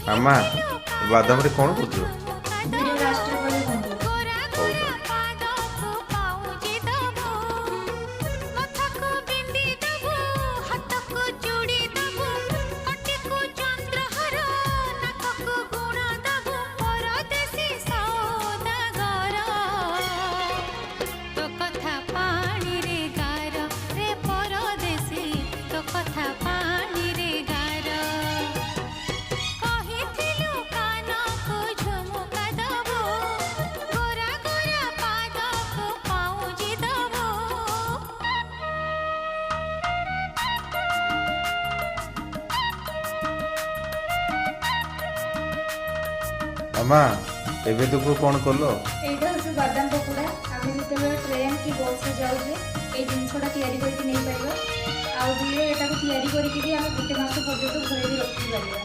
ମାମା ବାଦାମରେ କ'ଣ କରୁଛ? ଭିଡ଼ିଓ ଲାଷ୍ଟରେ କହିଲେ କୁହନ୍ତୁ। ହଉ ତାହେଲେ। ମାମା ଏବେ ତୁକୁ କ'ଣ କଲ? এইটা হচ্ছে বাদাম পকোড়া। আমি যেତେବେଳେ ট্রেন কি বসে যাଉଛେ এই ଜିନିଷଟା ତିଆରି କରିକି ନେଇପାରିବା। ଆଉ ବି ଏଟାକୁ ତିଆରି କରିକି ବି ଆମେ ଗୋଟେ ମାସ ପର୍ଯ୍ୟନ୍ତ ଘରେ ବି ରଖିପାରିବା।